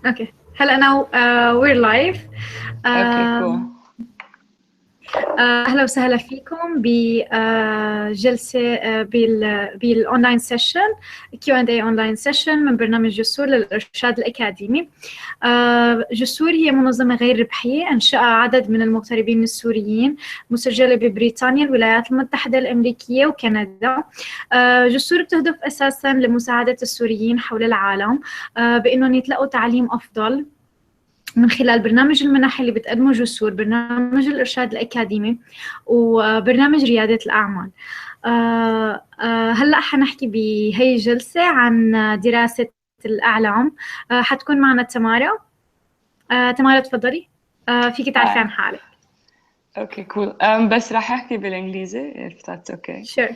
اوكي هلا انا we're live. اوكي cool. اهلا وسهلا فيكم بجلسه بالاونلاين سيشن Q&A اونلاين سيشن من برنامج جسور للارشاد الاكاديمي. جسور هي منظمه غير ربحيه انشأها عدد من المغتربين السوريين مسجله ببريطانيا، الولايات المتحده الامريكيه وكندا. جسور بتهدف اساسا لمساعده السوريين حول العالم بانهم يتلقوا تعليم افضل من خلال برنامج المنح اللي بتقدمه جسور، برنامج الإرشاد الأكاديمي وبرنامج ريادة الأعمال. هلأ حنحكي بهي الجلسة عن دراسة الإعلام. حتكون معنا تمارا. تمارا تفضلي، فيك تعرفي عن حالك. اوكي cool. بس راح احكي بالانجليزي if that's okay. Sure.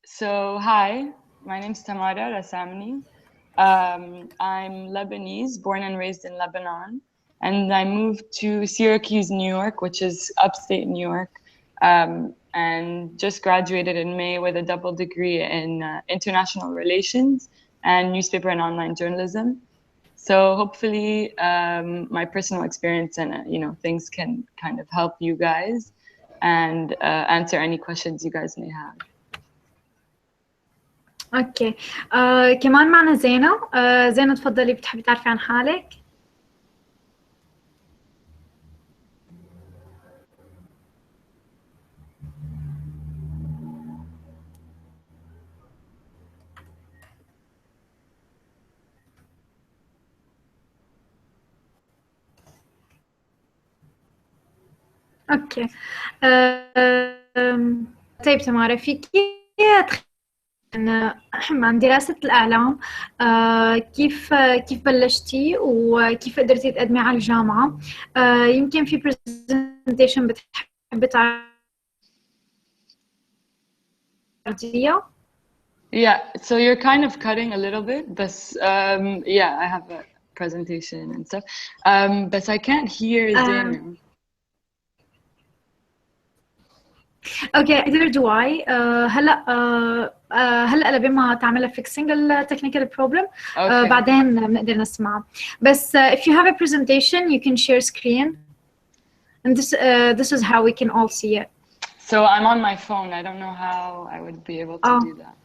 So hi, my name's Tamara Rasamni. I'm Lebanese, born and raised in Lebanon, and I moved to Syracuse, New York, which is upstate New York, and just graduated in May with a double degree in international relations and newspaper and online journalism. So hopefully my personal experience and things can kind of help you guys and answer any questions you guys may have. اوكي كمان معنا زينة. زينة تفضلي، بتحبي تعرفي عن حالك؟ اوكي طيب تمارا، فيكي عن دراسة الإعلام كيف بلشتي وكيف قدرتي تقدمي على الجامعة؟ يمكن في presentation بتحبي تعرضيها؟ Yeah, so you're kind of cutting a little bit, but yeah, I have a presentation and stuff, but I can't hear Zainab. اوكي either do I. هلا لبين ما تعملها fixing التكنيكال بروبلم بعدين بنقدر نسمعها. بس if you have a presentation you can share screen and this is how we can all see it. So I'm on my phone. I don't know how I would be able to do that.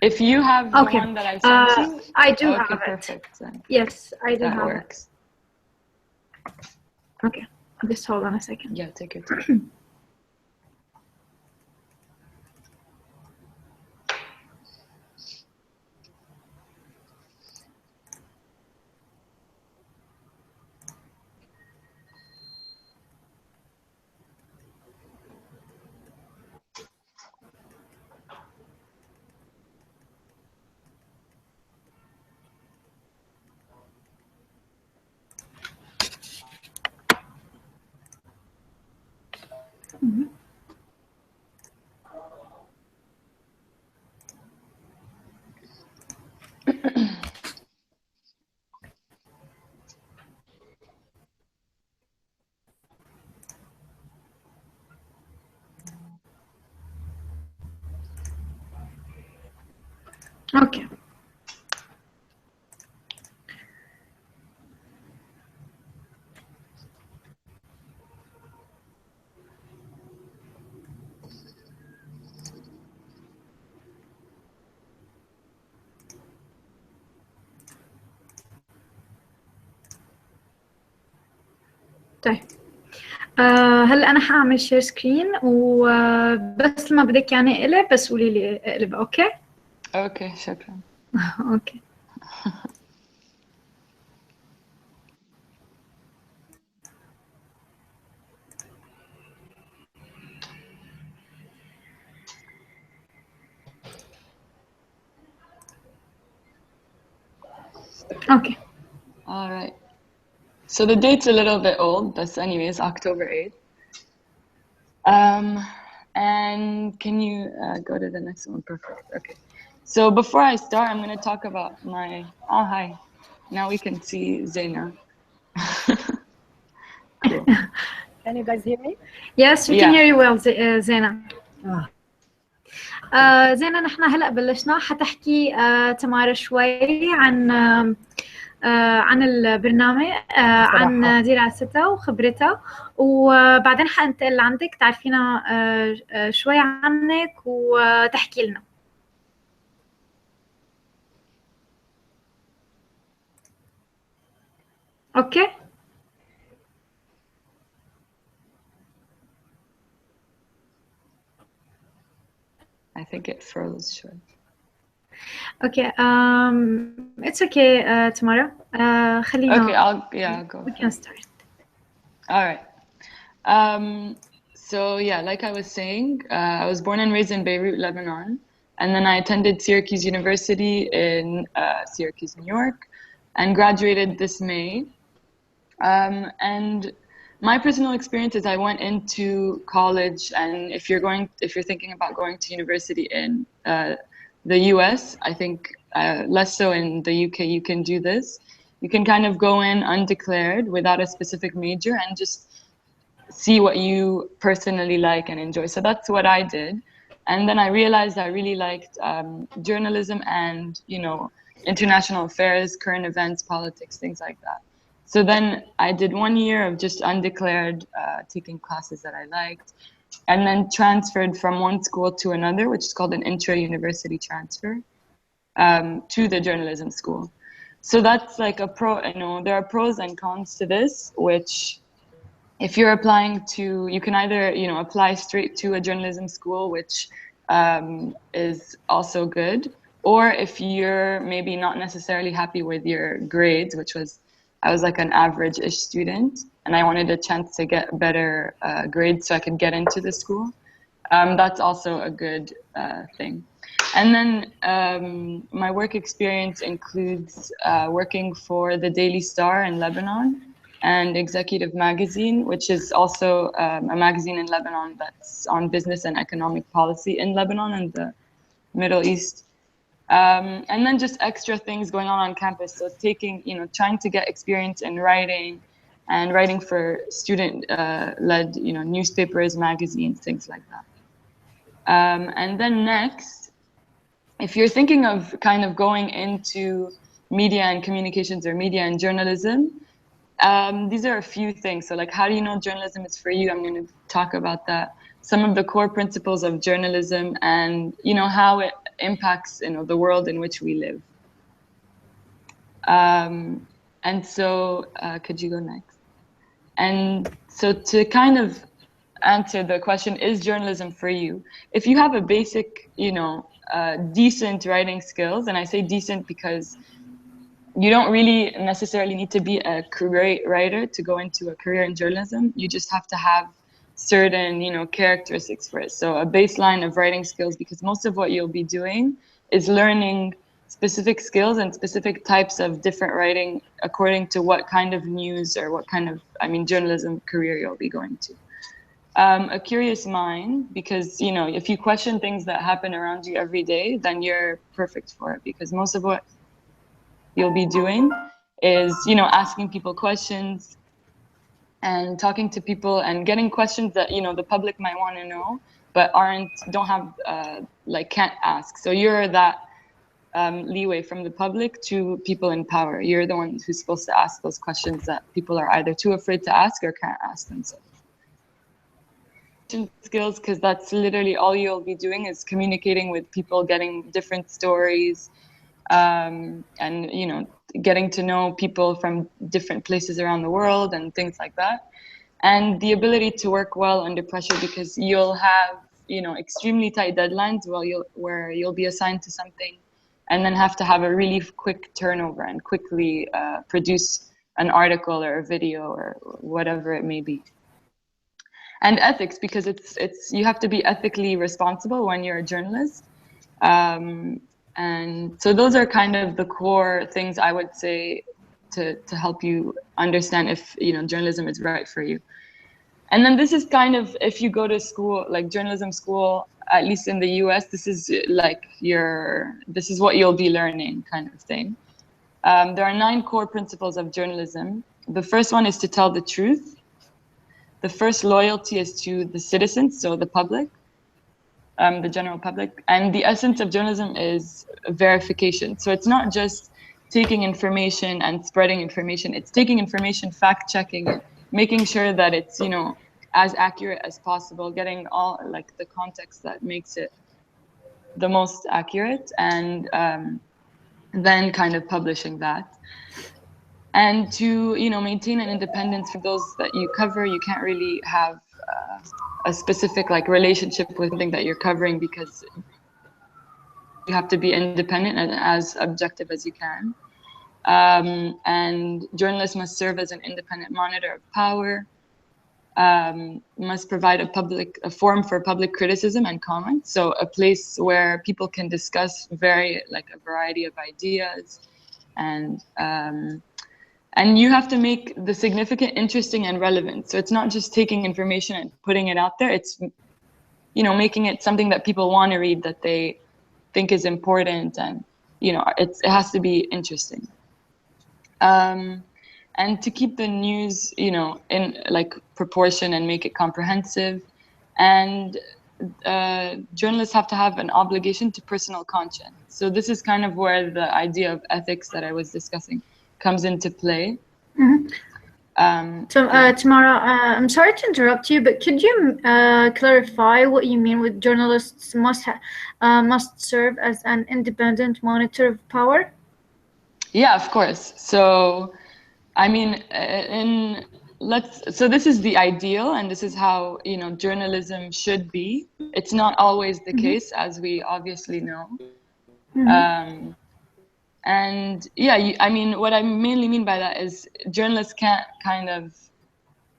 If you have the one that I sent you, I do have perfect, it. then. Yes, I do that have works. It. Okay, just hold on a second. Yeah, take your time. Okay. طيب هلا انا حاعمل شير سكرين وبس لما بدك يعني اقلب بس قولي لي اقلب. اوكي اوكي شكرا. اوكي اوكي. All right. So the date's a little bit old, but anyways, October 8th. And can you go to the next one? Perfect. Okay. So before I start, I'm going to talk about my... Oh, hi. Now we can see Zaina. Cool. Can you guys hear me? Yes, we can hear you well, Zaina. زين نحن هلأ بلشنا حتحكي تمارا شوي عن البرنامج، عن دراستها وخبرتها، وبعدين حننتقل لعندك تعرفينا شوي عنك وتحكي لنا. اوكي. I think it froze short. Okay, it's okay, Tamara. خلينا. Okay, I'll go. We can start. All right. So yeah, like I was saying, I was born and raised in Beirut, Lebanon, and then I attended Syracuse University in Syracuse, New York, and graduated this May. And my personal experience is I went into college, and if you're thinking about going to university in the US, I think less so in the UK, you can do this. You can kind of go in undeclared without a specific major and just see what you personally like and enjoy. So that's what I did. And then I realized I really liked journalism and, international affairs, current events, politics, things like that. So then I did 1 year of just undeclared, taking classes that I liked, and then transferred from one school to another, which is called an intra-university transfer, to the journalism school. So that's like a pro, there are pros and cons to this, which if you're applying to, you can either, apply straight to a journalism school, which is also good, or if you're maybe not necessarily happy with your grades, I was like an average-ish student, and I wanted a chance to get better grades so I could get into the school. That's also a good thing. And then my work experience includes working for the Daily Star in Lebanon and Executive Magazine, which is also a magazine in Lebanon that's on business and economic policy in Lebanon and the Middle East. And then just extra things going on campus. So trying to get experience in writing and writing for student-led, newspapers, magazines, things like that. And then next, if you're thinking of kind of going into media and communications or media and journalism, these are a few things. So like, how do you know journalism is for you? I'm going to talk about that. Some of the core principles of journalism and, how it impacts, the world in which we live. And so, could you go next? And so to kind of answer the question, is journalism for you? If you have a basic, decent writing skills, and I say decent because you don't really necessarily need to be a great writer to go into a career in journalism. You just have to have certain, characteristics for it. So a baseline of writing skills, because most of what you'll be doing is learning specific skills and specific types of different writing according to what kind of news or what kind of, journalism career you'll be going to. A curious mind, because, if you question things that happen around you every day, then you're perfect for it, because most of what you'll be doing is, asking people questions and talking to people and getting questions that, the public might want to know, but can't ask. So you're that leeway from the public to people in power. You're the one who's supposed to ask those questions that people are either too afraid to ask or can't ask themselves. Skills, because that's literally all you'll be doing is communicating with people, getting different stories, and getting to know people from different places around the world and things like that, and the ability to work well under pressure, because you'll have extremely tight deadlines where you'll be assigned to something and then have to have a really quick turnover and quickly produce an article or a video or whatever it may be. And ethics, because it's you have to be ethically responsible when you're a journalist. And so those are kind of the core things I would say to help you understand if journalism is right for you. And then this is kind of, if you go to school, like journalism school, at least in the US, this is what you'll be learning, kind of thing. There are 9 core principles of journalism. The first one is to tell the truth. The first loyalty is to the citizens, so the public. the general public. And the essence of journalism is verification. So it's not just taking information and spreading information. It's taking information, fact-checking it, making sure that it's, you know, as accurate as possible, getting all like the context that makes it the most accurate, and then kind of publishing that. And to, you know, maintain an independence for those that you cover. You can't really have a specific like relationship with something that you're covering, because you have to be independent and as objective as you can. And journalists must serve as an independent monitor of power, must provide a forum for public criticism and comment. So a place where people can discuss a variety of ideas, and you have to make the significant interesting and relevant. So it's not just taking information and putting it out there. It's, you know, making it something that people want to read, that they think is important, and, you know, it has to be interesting. And to keep the news, you know, in like proportion and make it comprehensive. And journalists have to have an obligation to personal conscience. So this is kind of where the idea of ethics that I was discussing comes into play. Tamara, I'm sorry to interrupt you, but could you clarify what you mean with journalists must serve as an independent monitor of power? Yeah, of course. So, I mean, so this is the ideal, and this is how, you know, journalism should be. It's not always the case, as we obviously know. And yeah, I mean, what I mainly mean by that is journalists can't kind of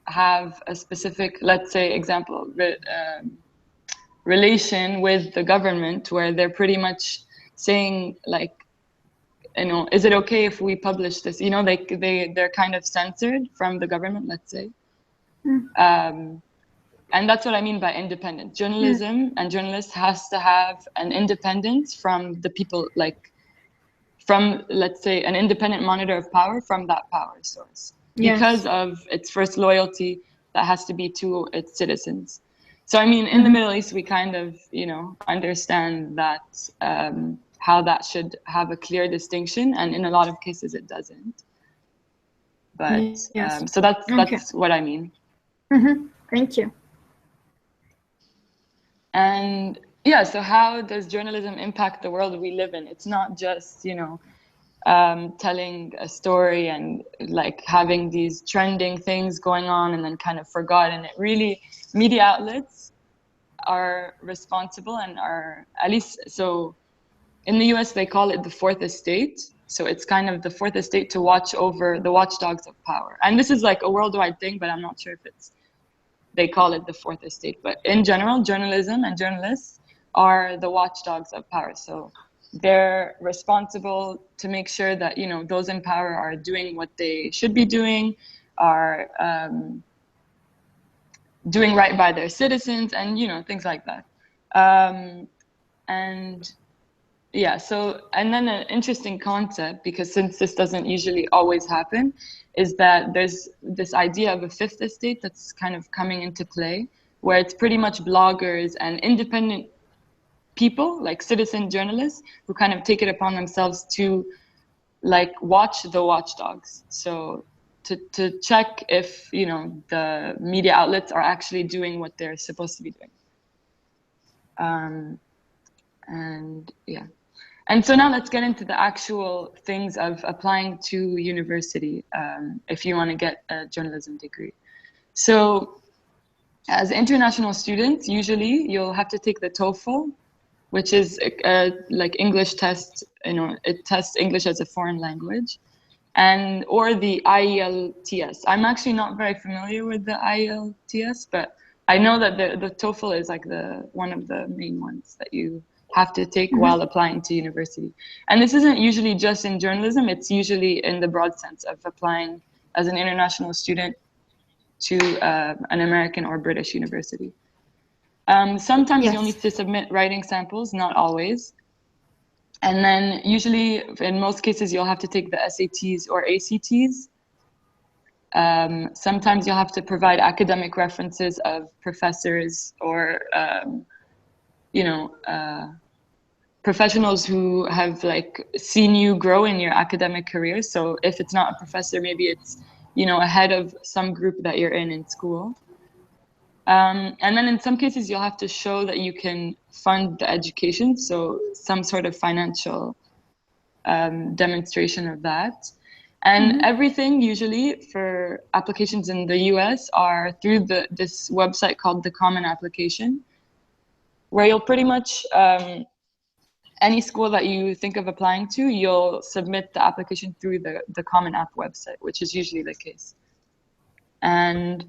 have a specific, let's say, example, relation with the government, where they're pretty much saying, like, you know, is it okay if we publish this? You know, they're kind of censored from the government, let's say. And that's what I mean by independent. Journalism and journalists has to have an independence from the people, like, from, let's say, an independent monitor of power from that power source, because of its first loyalty that has to be to its citizens. So, I mean, in the Middle East, we kind of, you know, understand that how that should have a clear distinction, and in a lot of cases it doesn't. But so that's what I mean. Thank you. And yeah, so how does journalism impact the world we live in? It's not just, you know, telling a story and like having these trending things going on and then kind of forgotten. It really, media outlets are responsible and are, at least, so in the US they call it the fourth estate. So it's kind of the fourth estate to watch over the watchdogs of power. And this is like a worldwide thing, but I'm not sure if they call it the fourth estate. But in general, journalism and journalists are the watchdogs of power. So they're responsible to make sure that, you know, those in power are doing what they should be doing, are doing right by their citizens, and, you know, things like that. And yeah, so, and then an interesting concept, because since this doesn't usually always happen, is that there's this idea of a fifth estate that's kind of coming into play, where it's pretty much bloggers and independent people, like citizen journalists, who kind of take it upon themselves to like watch the watchdogs. So to check if, you know, the media outlets are actually doing what they're supposed to be doing. And yeah. And so now let's get into the actual things of applying to university if you want to get a journalism degree. So as international students, usually you'll have to take the TOEFL, which is like English test, you know, it tests English as a foreign language, and or the IELTS. I'm actually not very familiar with the IELTS, but I know that the TOEFL is like one of the main ones that you have to take while applying to university. And this isn't usually just in journalism, it's usually in the broad sense of applying as an international student to an American or British university. Sometimes you'll need to submit writing samples, not always. And then usually, in most cases, you'll have to take the SATs or ACTs. Sometimes you'll have to provide academic references of professors or you know, professionals who have like seen you grow in your academic career. So if it's not a professor, maybe it's, you know, a head of some group that you're in school. And then in some cases, you'll have to show that you can fund the education. So some sort of financial demonstration of that. And everything usually for applications in the US are through this website called the Common Application, where you'll pretty much, any school that you think of applying to, you'll submit the application through the Common App website, which is usually the case. And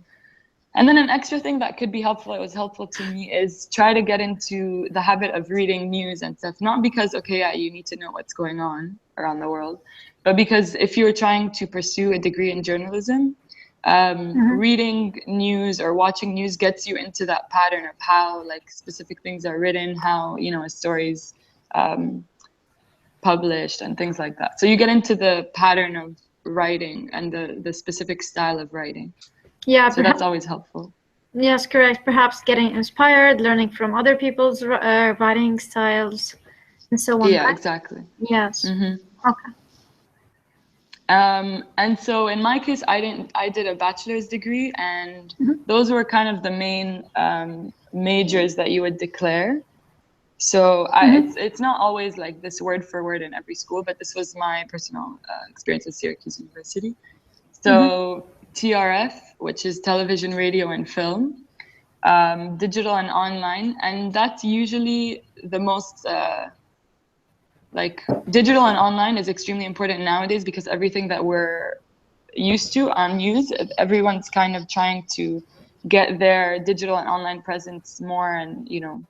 then an extra thing that could be helpful, it was helpful to me, is try to get into the habit of reading news and stuff. Not because, okay, yeah, you need to know what's going on around the world, but because if you're trying to pursue a degree in journalism, reading news or watching news gets you into that pattern of how like specific things are written, how, you know, a story's published and things like that. So you get into the pattern of writing and the specific style of writing. Yeah, so that's always helpful. Yes, correct. Perhaps getting inspired, learning from other people's writing styles, and so on. Yeah, right? Exactly. Yes. Okay. And so in my case, I did a bachelor's degree, and those were kind of the main majors that you would declare. So it's not always like this word for word in every school, but this was my personal experience at Syracuse University. So TRF, which is television, radio, and film, digital and online. And that's usually the most, like digital and online is extremely important nowadays because everything that we're used to on news, everyone's kind of trying to get their digital and online presence more and, you know,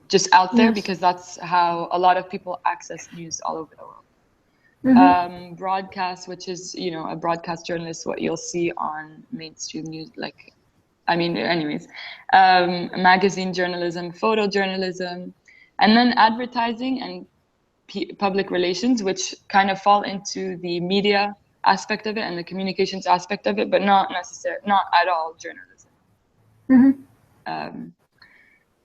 just out there because that's how a lot of people access news all over the world. Broadcast, which is, you know, a broadcast journalist, what you'll see on mainstream news, like, I mean, anyways, magazine journalism, photojournalism, and then advertising and public relations, which kind of fall into the media aspect of it and the communications aspect of it, but not at all journalism.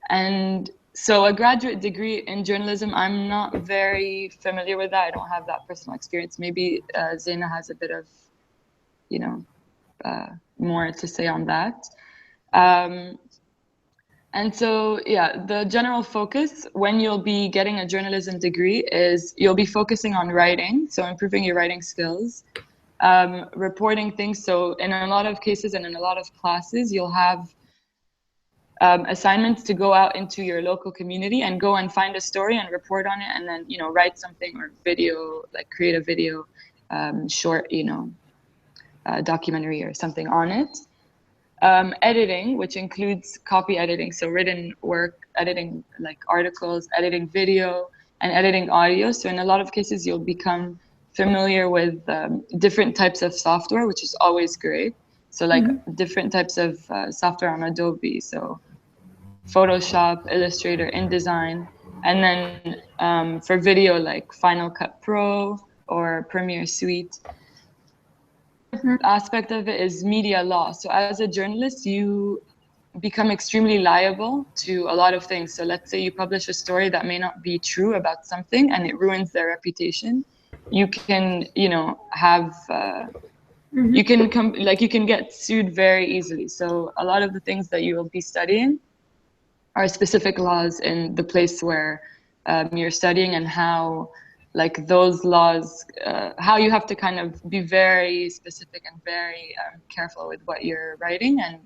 And so a graduate degree in journalism, I'm not very familiar with that. I don't have that personal experience. Maybe Zaina has a bit of, you know, more to say on that. And so, yeah, the general focus when you'll be getting a journalism degree is you'll be focusing on writing, so improving your writing skills, reporting things. So in a lot of cases and in a lot of classes, you'll have assignments to go out into your local community and go and find a story and report on it, and then, you know, write something or video, like create a video, short, you know, documentary or something on it. Editing, which includes copy editing, so written work, editing like articles, editing video, and editing audio. So in a lot of cases, you'll become familiar with different types of software, which is always great. So like different types of software on Adobe, so Photoshop, Illustrator, InDesign, and then for video like Final Cut Pro or Premiere Suite. Aspect of it is media law. So as a journalist, you become extremely liable to a lot of things. So let's say you publish a story that may not be true about something and it ruins their reputation. You can, you know, have you can get sued very easily. So a lot of the things that you will be studying are specific laws in the place where you're studying, and how like those laws, how you have to kind of be very specific and very careful with what you're writing. And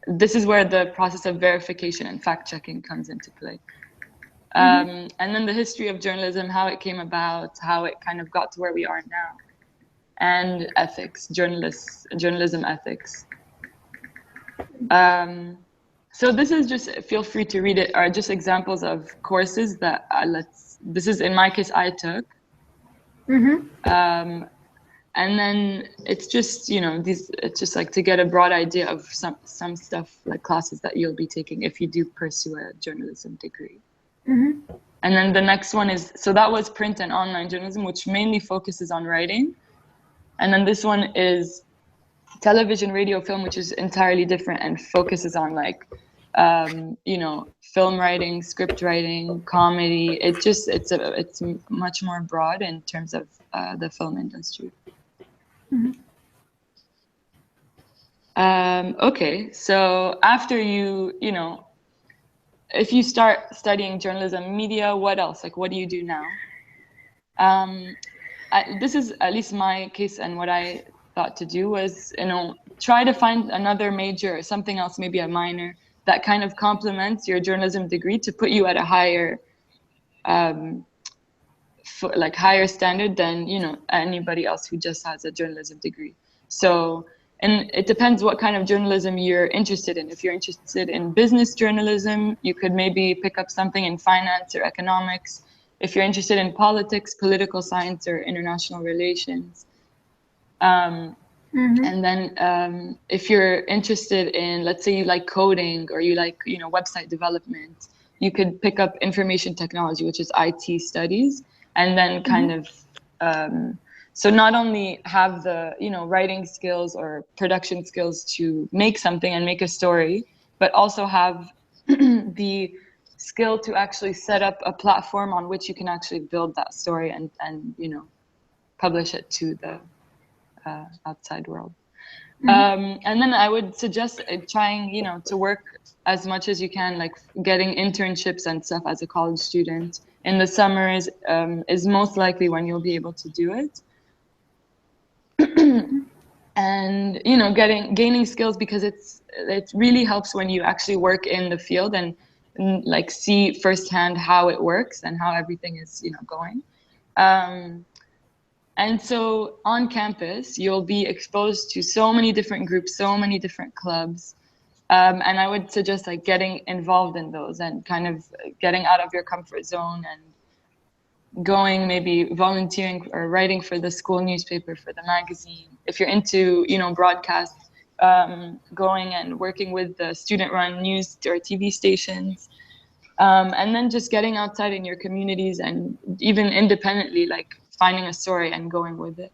this is where the process of verification and fact-checking comes into play. And then the history of journalism, how it came about, how it kind of got to where we are now, and ethics, journalism ethics. So this is just, feel free to read it, are just examples of courses that this is, in my case, I took. And then it's just, you know, it's just like to get a broad idea of some stuff, like classes that you'll be taking if you do pursue a journalism degree. And then the next one is, so that was print and online journalism, which mainly focuses on writing. And then this one is television, radio, film, which is entirely different and focuses on like you know, film writing, script writing, comedy. It's much more broad in terms of the film industry. Okay, so after you know, if you start studying journalism media, what else? Like, what do you do now? This is at least my case, and what I thought to do was, you know, try to find another major, something else, maybe a minor, that kind of complements your journalism degree to put you at a higher, like higher standard than, you know, anybody else who just has a journalism degree. So, and it depends what kind of journalism you're interested in. If you're interested in business journalism, you could maybe pick up something in finance or economics. If you're interested in politics, political science, or international relations. And then if you're interested in, let's say you like coding, or you like, you know, website development, you could pick up information technology, which is IT studies, and then kind of, so not only have the, you know, writing skills or production skills to make something and make a story, but also have the skill to actually set up a platform on which you can actually build that story and you know, publish it to the outside world. And then I would suggest trying, you know, to work as much as you can, like getting internships and stuff as a college student. In the summers is most likely when you'll be able to do it. And, you know, gaining skills, because it really helps when you actually work in the field and like see firsthand how it works and how everything is, you know, going. And so on campus, you'll be exposed to so many different groups, so many different clubs. And I would suggest like getting involved in those and kind of getting out of your comfort zone and going, maybe volunteering or writing for the school newspaper, for the magazine. If you're into, you know, broadcast, going and working with the student-run news or TV stations. And then just getting outside in your communities and even independently, like finding a story and going with it.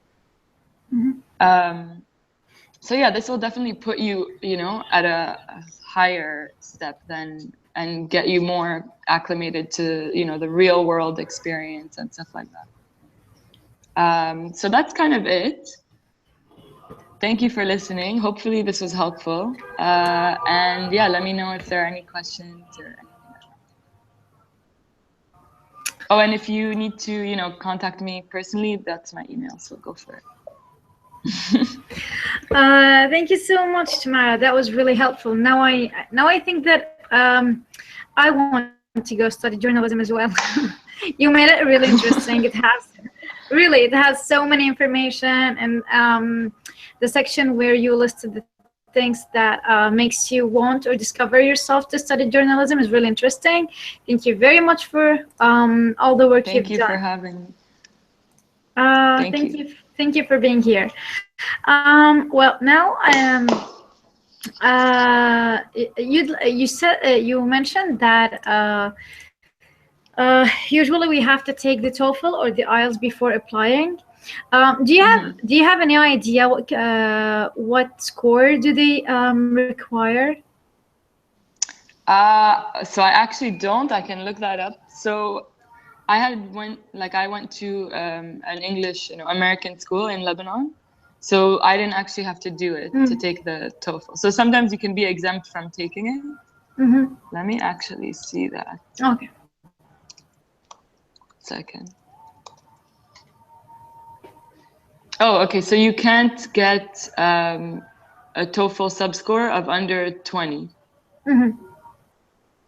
So yeah, this will definitely put you, you know, at a higher step than, and get you more acclimated to, you know, the real world experience and stuff like that. So that's kind of it. Thank you for listening. Hopefully this was helpful. And yeah, let me know if there are any questions or anything. Oh, and if you need to, you know, contact me personally, that's my email, so go for it. Thank you so much, Tamara. That was really helpful. Now I think that I want to go study journalism as well. You made it really interesting. It has so many information, and the section where you listed the things that makes you want or discover yourself to study journalism is really interesting. Thank you very much for all the work you've done. Thank you for having me. Thank you for being here. Well, now you mentioned that usually we have to take the TOEFL or the IELTS before applying. Do you have any idea what score do they require? So I actually don't. I can look that up. So I went to an English, you know, American school in Lebanon. So I didn't actually have to do it to take the TOEFL. So sometimes you can be exempt from taking it. Let me actually see that. Okay. Second. Oh, okay. So you can't get a TOEFL subscore of under 20.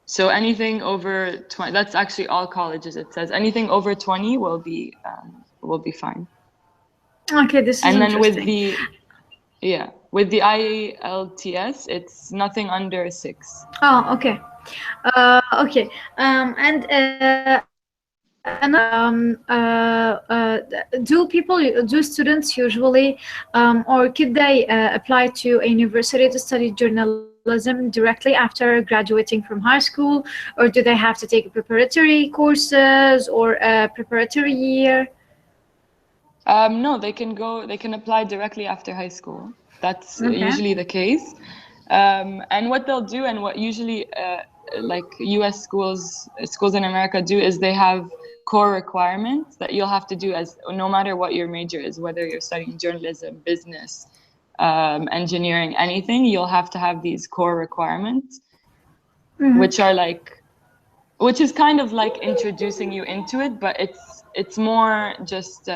So anything over 20, that's actually all colleges. It says anything over 20 will be fine. Okay, this is and then interesting. with the IELTS, it's nothing under 6. Oh, okay. Okay. Do students usually, or could they apply to a university to study journalism directly after graduating from high school, or do they have to take preparatory courses or a preparatory year? No, they can apply directly after high school. That's usually the case. And what they'll do, and what usually like US schools in America do, is they have core requirements that you'll have to do as no matter what your major is, whether you're studying journalism, business, engineering, anything, you'll have to have these core requirements, which are like, which is kind of like introducing you into it, but it's more just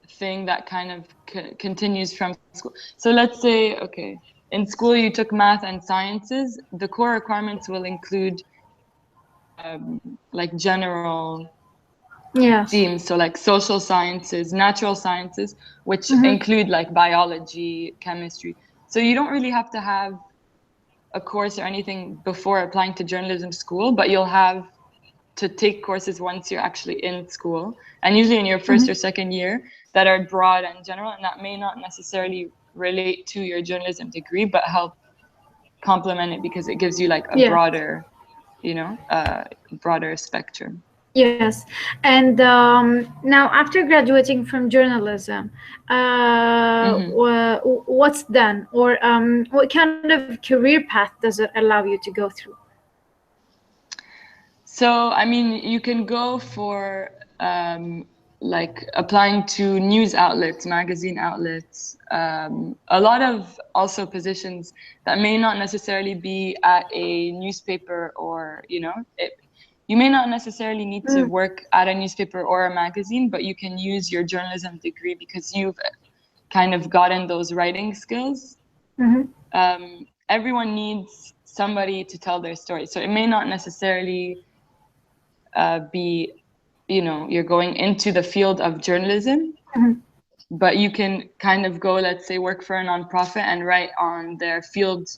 thing that kind of continues from school. So let's say, okay, in school you took math and sciences, the core requirements will include like general themes, so like social sciences, natural sciences, which include like biology, chemistry. So you don't really have to have a course or anything before applying to journalism school, but you'll have to take courses once you're actually in school, and usually in your first or second year, that are broad and general, and that may not necessarily relate to your journalism degree, but help complement it because it gives you like a broader, you know, broader spectrum. Yes. And now after graduating from journalism, what's done, or what kind of career path does it allow you to go through? So, I mean, you can go for like applying to news outlets, magazine outlets, a lot of also positions that may not necessarily be at a newspaper, or, you know, you may not necessarily need to work at a newspaper or a magazine, but you can use your journalism degree because you've kind of gotten those writing skills. Everyone needs somebody to tell their story. So it may not necessarily be, you know, you're going into the field of journalism, but you can kind of go, let's say, work for a nonprofit and write on their field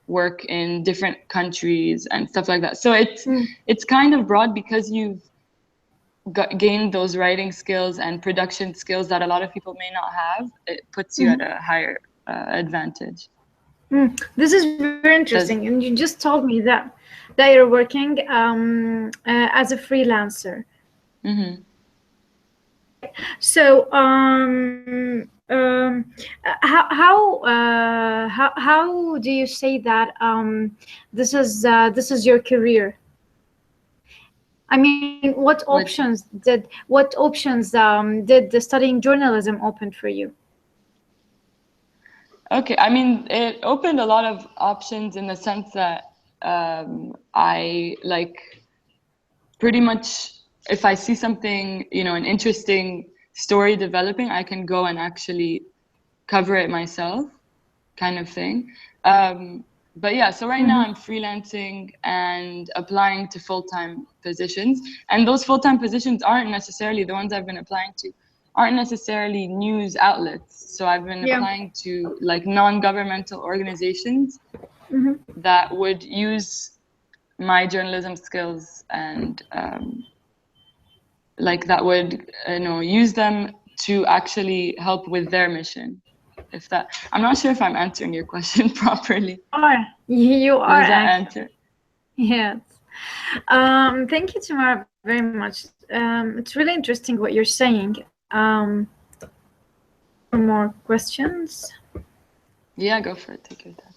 work in different countries and stuff like that. So it's kind of broad because you've gained those writing skills and production skills that a lot of people may not have. It puts you at a higher advantage. This is very interesting. And you just told me that you're working as a freelancer. So how do you say that this is your career? I mean, what options did the studying journalism open for you? Okay, I mean, it opened a lot of options in the sense that I like pretty much, if I see something, you know, an interesting story developing, I can go and actually cover it myself, kind of thing. But yeah, so right now I'm freelancing and applying to full-time positions. And those full-time positions aren't necessarily, the ones I've been applying to, aren't necessarily news outlets. So I've been applying to like non-governmental organizations that would use my journalism skills and like that would, you know, use them to actually help with their mission. If that, I'm not sure if I'm answering your question properly. You are. Does that answer? Yes. Thank you, Tamara, very much. It's really interesting what you're saying. More questions? Yeah, go for it. Take your time.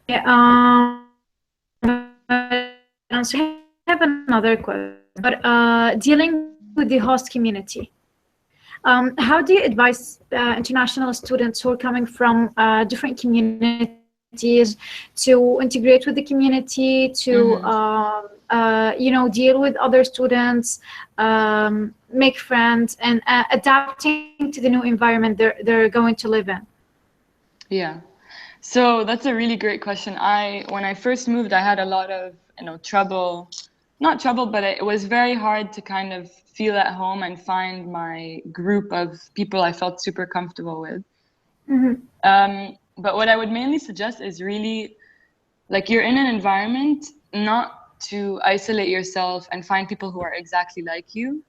Yeah, so I have another question, but dealing with the host community. How do you advise international students who are coming from different communities to integrate with the community, to you know, deal with other students, make friends, and adapting to the new environment they're going to live in? Yeah. So that's a really great question. When I first moved, I had a lot of, you know, not trouble, but it was very hard to kind of feel at home and find my group of people I felt super comfortable with. But what I would mainly suggest is really, like, you're in an environment not to isolate yourself and find people who are exactly like you.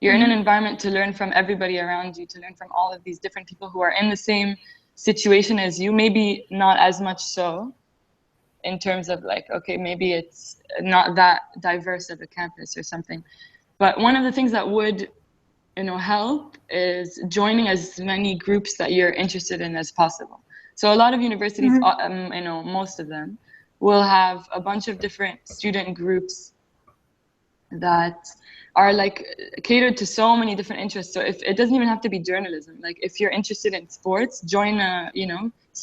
You're in an environment to learn from everybody around you, to learn from all of these different people who are in the same situation as you, maybe not as much so in terms of like, okay, maybe it's not that diverse of a campus or something. But one of the things that would, help is joining as many groups that you're interested in as possible. So a lot of universities, most of them, will have a bunch of different student groups that are like catered to so many different interests. So if it doesn't even have to be journalism, like if you're interested in sports, join a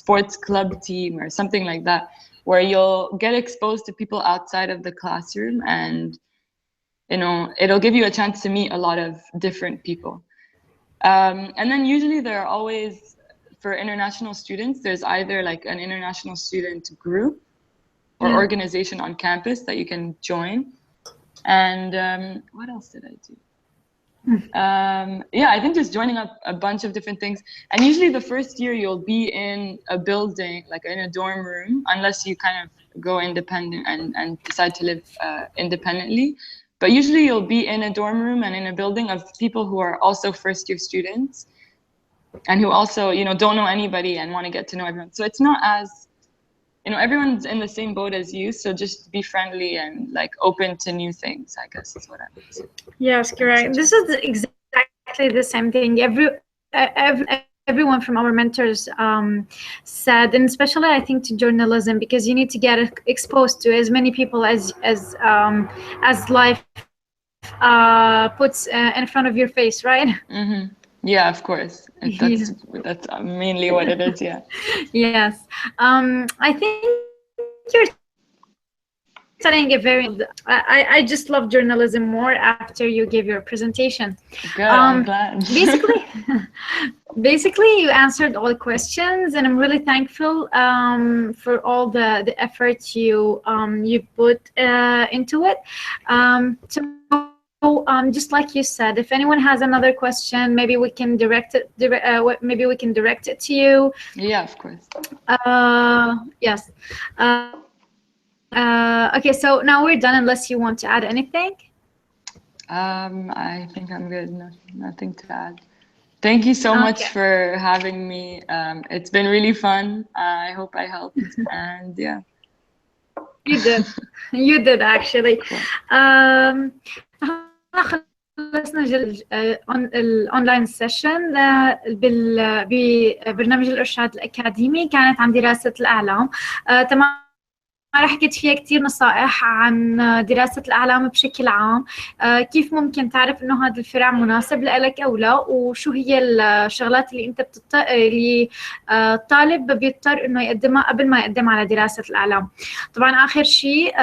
sports club team or something like that, where you'll get exposed to people outside of the classroom, and it'll give you a chance to meet a lot of different people. And then usually there are always, for international students, there's either like an international student group or organization on campus that you can join. And what else did I do? I think just joining up a bunch of different things. And usually the first year you'll be in a building, like in a dorm room, unless you kind of go independent and decide to live independently. But usually you'll be in a dorm room and in a building of people who are also first year students and who also, don't know anybody and want to get to know everyone. So it's not as, everyone's in the same boat as you. So just be friendly and like open to new things, I guess is what I would say. Yes, correct. This is exactly the same thing. Everyone from our mentors said, and especially I think to journalism, because you need to get exposed to as many people as life puts in front of your face, right? Mm-hmm. Yeah, of course. That's mainly what it is. Yeah. Yes. I think you're studying a very. I just love journalism more after you gave your presentation. Good. I'm glad. Basically, you answered all the questions, and I'm really thankful for all the effort you put into it. So just like you said, if anyone has another question, maybe we can direct it. Maybe we can direct it to you. Yeah, of course. Yes. Okay, so now we're done. Unless you want to add anything. I think I'm good. Nothing to add. Thank you so much for having me. It's been really fun. I hope I helped. And yeah. You did. You did actually. خلصنا الأونلاين سيشن ببرنامج الإرشاد الأكاديمي، كانت عن دراسة الإعلام. تمام. حكيت فيها كتير نصائح عن دراسة الإعلام بشكل عام، كيف ممكن تعرف إنه هذا الفرع مناسب لك أو لا، وشو هي الشغلات اللي أنت اللي الطالب بيضطر إنه يقدمها قبل ما يقدم على دراسة الإعلام. طبعاً آخر شيء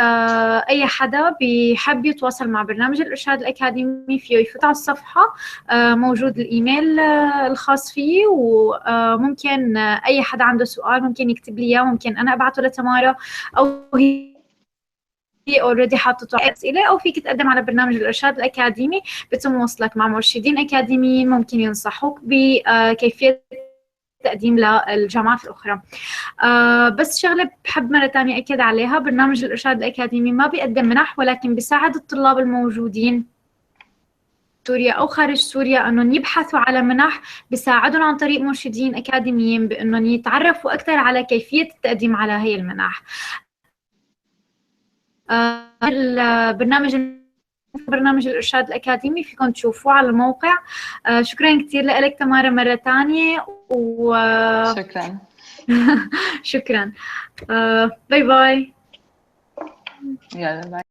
أي حدا بيحب يتواصل مع برنامج الإرشاد الأكاديمي فيه يفوت على الصفحة، موجود الإيميل الخاص فيه، وممكن أي حدا عنده سؤال ممكن يكتب لي إياه، ممكن أنا أبعته لتمارا، أو هي already حاطة أسئلة، أو فيك تقدم على برنامج الإرشاد الأكاديمي، بتم وصلك مع مرشدين أكاديميين ممكن ينصحوك بكيفية التقديم للجامعات الأخرى. بس شغلة بحب مرة تانية أكد عليها، برنامج الإرشاد الأكاديمي ما بيقدم منح، ولكن بيساعد الطلاب الموجودين سوريا أو خارج سوريا أنهم يبحثوا على منح، بيساعدهم عن طريق مرشدين أكاديميين بأنهم يتعرفوا أكثر على كيفية التقديم على هي المنح. برنامج الإرشاد الأكاديمي فيكم تشوفوه على الموقع. شكرا كثير لك تمارا مرة تانية. شكرا. شكرا. باي باي. يلا باي.